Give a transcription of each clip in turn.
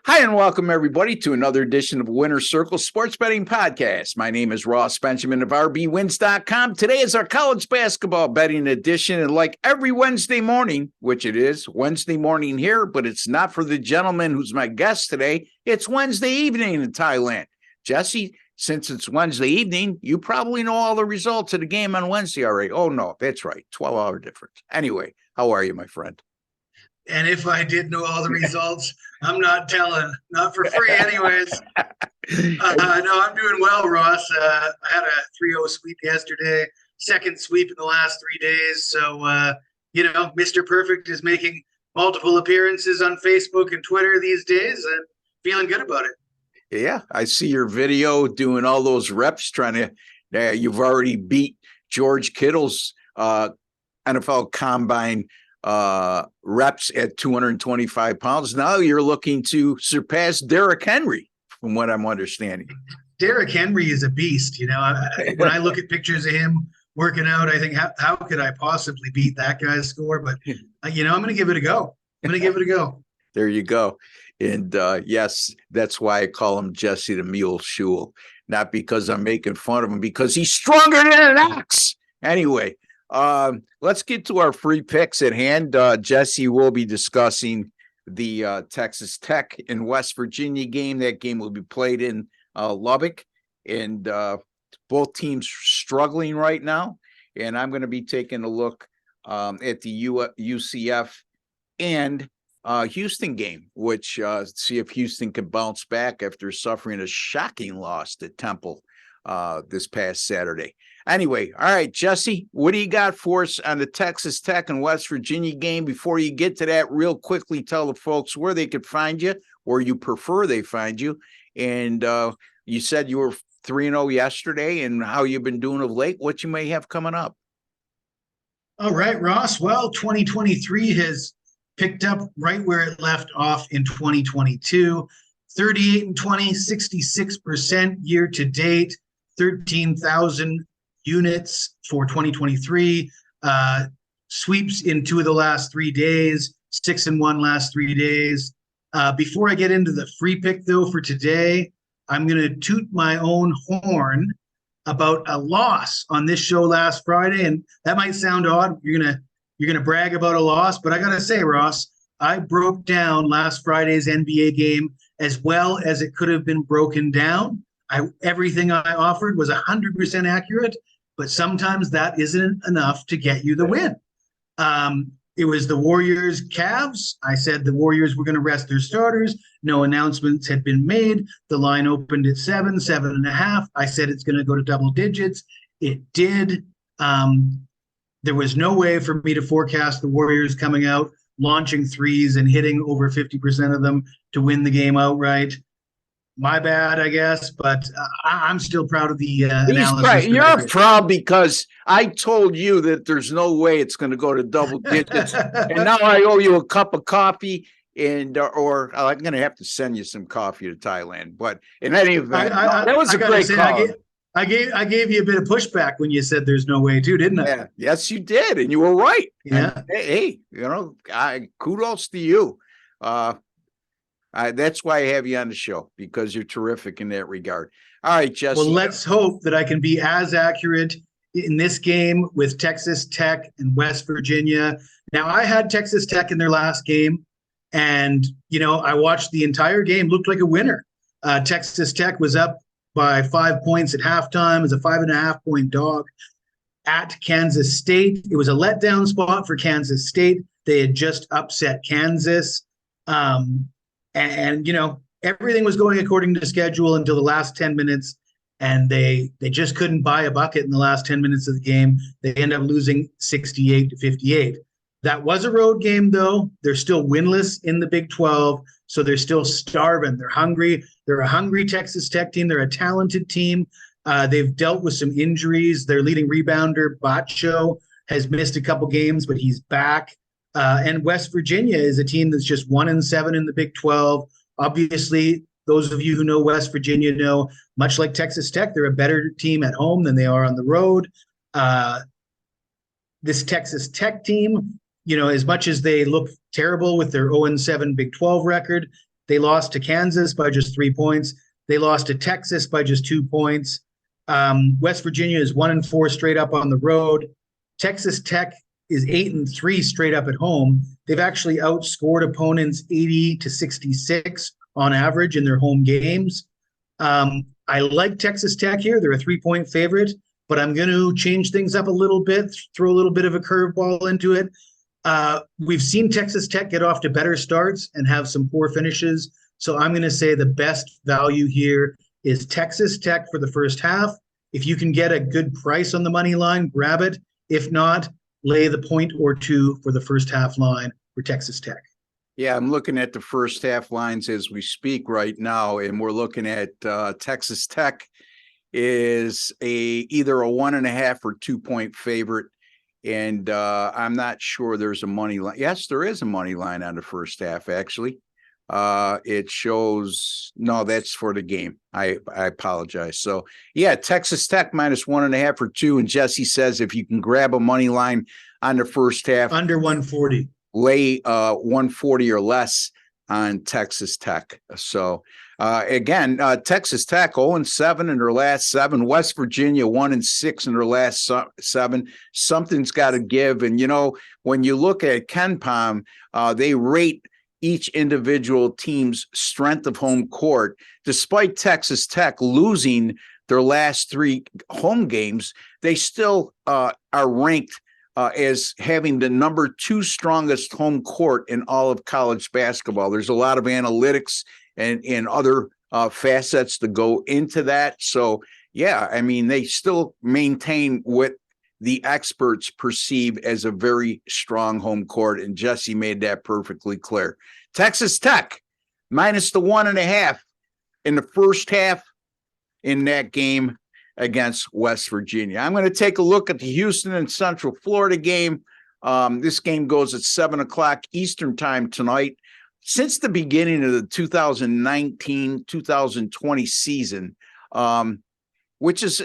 Hi, and welcome everybody to another edition of Winner's Circle Sports Betting Podcast. My name is Ross Benjamin of RBWins.com. Today is our college basketball betting edition, and like every Wednesday morning, which it is Wednesday morning here, but it's not for the gentleman who's my guest today. It's Wednesday evening in Thailand. Jesse, since it's Wednesday evening, you probably know all the results of the game on Wednesday already. Oh, no, that's right, 12-hour difference. Anyway, how are you, my friend? And if I did know all the results, I'm not telling, not for free anyways. No, I'm doing well, Ross. I had a 3-0 sweep yesterday, second sweep in the last 3 days. So, Mr. Perfect is making multiple appearances on Facebook and Twitter these days and feeling good about it. Yeah, I see your video doing all those reps trying to, you've already beat George Kittle's NFL Combine reps at 225 pounds. Now you're looking to surpass Derrick Henry, from what I'm understanding. Derrick Henry is a beast. When I look at pictures of him working out, I think, how could I possibly beat that guy's score? But, I'm going to give it a go. There you go. And yes, that's why I call him Jesse the Mule Shule. Not because I'm making fun of him, because he's stronger than an ox. Anyway, let's get to our free picks at hand. Jesse will be discussing the Texas Tech and West Virginia game. That game will be played in Lubbock, and both teams struggling right now. And I'm going to be taking a look at the UCF and Houston game, which see if Houston can bounce back after suffering a shocking loss to Temple this past Saturday. Anyway, all right, Jesse, what do you got for us on the Texas Tech and West Virginia game? Before you get to that, real quickly, tell the folks where they could find you, or you prefer they find you. And you said you were 3-0 yesterday, and how you've been doing of late, what you may have coming up. All right, Ross. Well, 2023 has picked up right where it left off in 2022. 38-20, 66% year to date, 13,000 units for 2023. Sweeps in 2 of the last 3 days, 6-1 last 3 days. Before I get into the free pick, though, for today, I'm going to toot my own horn about a loss on this show last Friday, and that might sound odd. You're gonna brag about a loss, but I gotta say, Ross, I broke down last Friday's NBA game as well as it could have been broken down. Everything I offered was 100% accurate, but sometimes that isn't enough to get you the win. It was the Warriors Cavs. I said the Warriors were going to rest their starters. No announcements had been made. The line opened at 7.5. I said it's going to go to double digits. It did. There was no way for me to forecast the Warriors coming out, launching threes and hitting over 50% of them to win the game outright. My bad, I guess, but I'm still proud of the analysis. Right. You're proud because I told you that there's no way it's going to go to double digits, and now I owe you a cup of coffee, and or I'm going to have to send you some coffee to Thailand. But in any event, that was a great call. I gave you a bit of pushback when you said there's no way too, didn't I? Yeah, yes, you did, and you were right. Yeah. And, hey, kudos to you. That's why I have you on the show, because you're terrific in that regard. All right, Jesse. Well, let's hope that I can be as accurate in this game with Texas Tech and West Virginia. Now, I had Texas Tech in their last game, and, I watched the entire game, looked like a winner. Texas Tech was up by 5 points at halftime as a 5.5-point dog at Kansas State. It was a letdown spot for Kansas State. They had just upset Kansas. And everything was going according to schedule until the last 10 minutes, and they just couldn't buy a bucket in the last 10 minutes of the game. They end up losing 68-58. That was a road game, though. They're still winless in the Big 12, so they're still starving. They're hungry. They're a hungry Texas Tech team. They're a talented team. They've dealt with some injuries. Their leading rebounder, Bacho, has missed a couple games, but he's back. And West Virginia is a team that's just 1-7 in the Big 12. Obviously, those of you who know West Virginia know, much like Texas Tech, they're a better team at home than they are on the road. This Texas Tech team, as much as they look terrible with their 0-7 Big 12 record, They lost to Kansas by just 3 points. They lost to Texas by just 2 points. West Virginia is 1-4 straight up on the road. Texas Tech is 8-3 straight up at home. They've actually outscored opponents 80-66 on average in their home games. I like Texas Tech here. They're a 3-point favorite, but I'm going to change things up a little bit, throw a little bit of a curveball into it. We've seen Texas Tech get off to better starts and have some poor finishes. So I'm going to say the best value here is Texas Tech for the first half. If you can get a good price on the money line, grab it. If not, lay the point or two for the first half line for Texas Tech. Yeah, I'm looking at the first half lines as we speak right now, and we're looking at Texas Tech is either a 1.5 or 2-point favorite. And I'm not sure there's a money line. Yes, there is a money line on the first half, actually. It shows, no, that's for the game. I apologize. So, yeah, Texas Tech minus 1.5 or 2. And Jesse says if you can grab a money line on the first half. Under 140. Lay 140 or less on Texas Tech. So, again, Texas Tech 0-7 in their last 7. West Virginia 1-6 in their last 7. Something's got to give. And, you know, when you look at KenPom, they rate each individual team's strength of home court. Despite Texas Tech losing their last 3 home games, they still are ranked as having the number 2 strongest home court in all of college basketball. There's a lot of analytics and other facets to go into that. So, yeah, I mean, they still maintain what the experts perceive as a very strong home court, and Jesse made that perfectly clear. Texas Tech minus the 1.5 in the first half in that game against West Virginia. I'm going to take a look at the Houston and Central Florida game. This game goes at 7:00 Eastern time tonight. Since the beginning of the 2019-2020 season, which is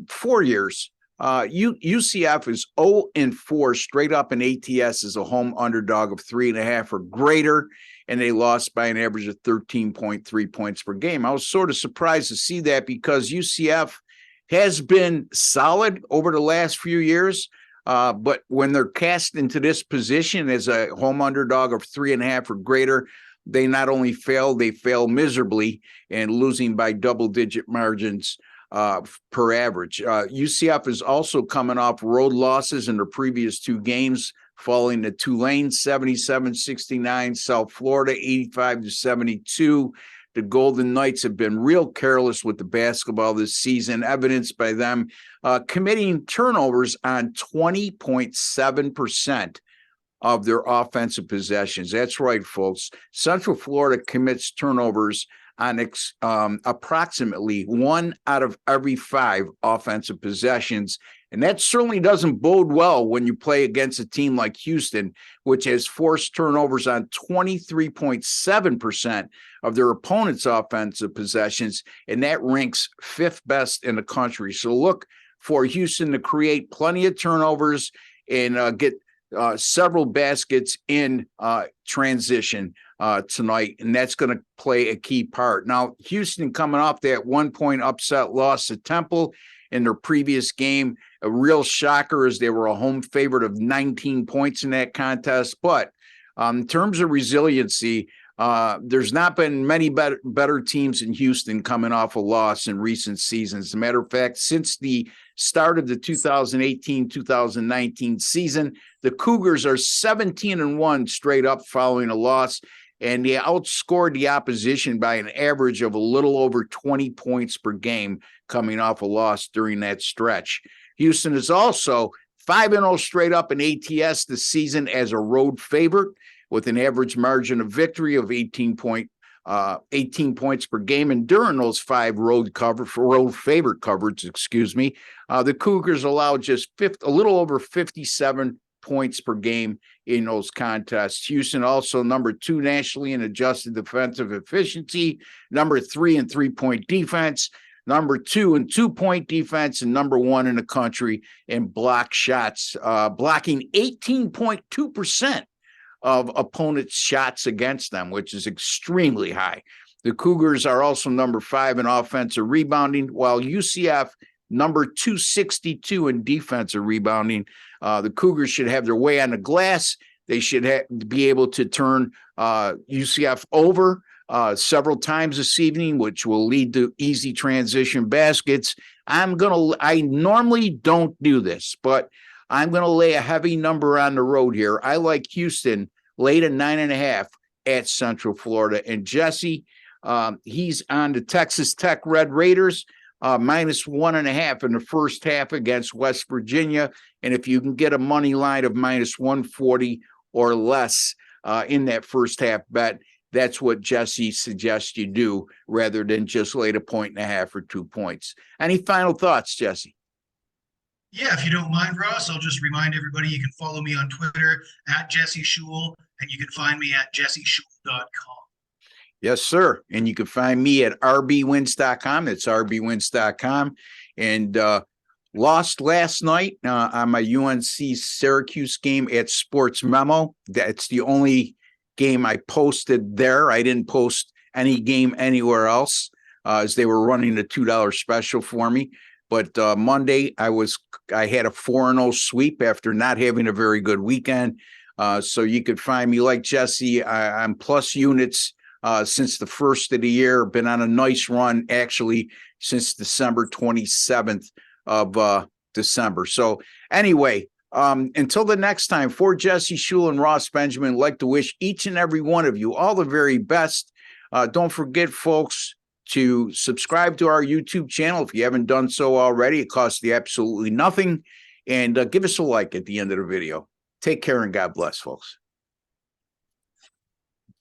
4 years, UCF is 0-4 straight up in ATS as a home underdog of 3.5 or greater, and they lost by an average of 13.3 points per game. I was sort of surprised to see that because UCF has been solid over the last few years, but when they're cast into this position as a home underdog of 3.5 or greater, they not only fail, they fail miserably and losing by double-digit margins per average. UCF is also coming off road losses in their previous 2 games, falling to Tulane 77-69, South Florida 85-72. The Golden Knights have been real careless with the basketball this season, evidenced by them committing turnovers on 20.7% of their offensive possessions. That's right, folks. Central Florida commits turnovers on approximately 1 out of every 5 offensive possessions. And that certainly doesn't bode well when you play against a team like Houston, which has forced turnovers on 23.7% of their opponent's offensive possessions, and that ranks 5th best in the country. So look for Houston to create plenty of turnovers and get several baskets in transition tonight, and that's going to play a key part. Now, Houston coming off that 1-point upset loss to Temple in their previous game, a real shocker as they were a home favorite of 19 points in that contest. But in terms of resiliency, there's not been many better teams in Houston coming off a loss in recent seasons. As a matter of fact, since the start of the 2018-2019 season, the Cougars are 17-1 straight up following a loss, and they outscored the opposition by an average of a little over 20 points per game coming off a loss during that stretch. Houston is also 5-0 straight up in ATS this season as a road favorite, with an average margin of victory of 18 points per game. And during those 5 road favorite coverage, the Cougars allowed just a little over 57 points per game in those contests. Houston also number 2 nationally in adjusted defensive efficiency, number 3 in 3-point defense, number 2 in 2-point defense, and number 1 in the country in block shots, blocking 18.2% of opponents' shots against them, which is extremely high. The Cougars are also number 5 in offensive rebounding, while UCF number 262 in defensive rebounding. The Cougars should have their way on the glass. They should be able to turn UCF over several times this evening, which will lead to easy transition baskets. I normally don't do this, but I'm going to lay a heavy number on the road here. I like Houston late at 9.5 at Central Florida. And Jesse, he's on the Texas Tech Red Raiders, minus 1.5 in the first half against West Virginia. And if you can get a money line of minus 140 or less in that first half bet, that's what Jesse suggests you do rather than just lay 1.5 or 2 points. Any final thoughts, Jesse? Yeah, if you don't mind, Ross, I'll just remind everybody you can follow me on Twitter at Jesse Schul, and you can find me at jesseschul.com. Yes, sir. And you can find me at rbwins.com. It's rbwins.com. And lost last night on my UNC Syracuse game at Sports Memo. That's the only game I posted there. I didn't post any game anywhere else as they were running the $2 special for me. But Monday, I had a 4-0 sweep after not having a very good weekend. So you could find me like Jesse. I'm plus units since the first of the year. Been on a nice run, actually, since December 27th of December. So anyway, until the next time, for Jesse Schul and Ross Benjamin, I'd like to wish each and every one of you all the very best. Don't forget, folks, to subscribe to our YouTube channel if you haven't done so already. It costs you absolutely nothing. And give us a like at the end of the video. Take care and God bless, folks.